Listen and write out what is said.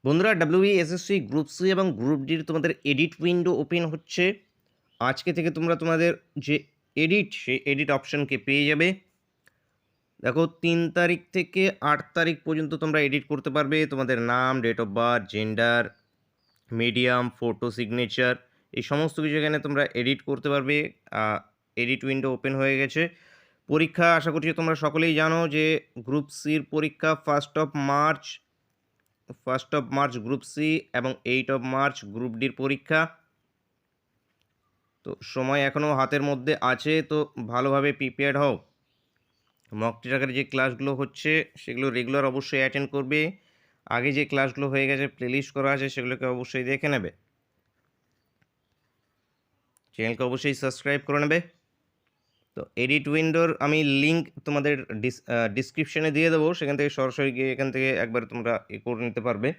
বন্ধুরা WBSSC group C এবং group ডির তোমাদের এডিট উইন্ডো ওপেন হচ্ছে। আজকে থেকে তোমরা তোমাদের যে এডিট সেই এডিট অপশনকে পেয়ে যাবে। দেখো 3 তারিখ থেকে 8 তারিখ পর্যন্ত তোমরা এডিট করতে পারবে তোমাদের নাম, date of birth, gender, medium, photo, signature এই সমস্ত কিছু এখানে তোমরা এডিট করতে পারবে। এডিট উইন্ডো ওপেন হয়ে গেছে। পরীক্ষা আশা করছি তোমরা সকলেই জানো যে গ্রুপ সির পরীক্ষা 1 গ্রুপ সি এবং 8 মার্চ গ্রুপ ডির পরীক্ষা। তো সময় এখনও হাতের মধ্যে আছে, তো ভালোভাবে প্রিপেয়ার্ড হও। মক টেস্টের যে ক্লাসগুলো হচ্ছে সেগুলো রেগুলার অবশ্যই অ্যাটেন্ড করবে। আগে যে ক্লাসগুলো হয়ে গেছে প্লেলিস্ট করা আছে সেগুলোকে অবশ্যই দেখে নেবে। চ্যানেলকে অবশ্যই সাবস্ক্রাইব করে নেবে। তো এডিট উইন্ডোর আমি লিঙ্ক তোমাদের ডিসক্রিপশনে দিয়ে দেবো, সেখান থেকে সরাসরি গিয়ে এখান থেকে একবার তোমরা করে নিতে পারবে।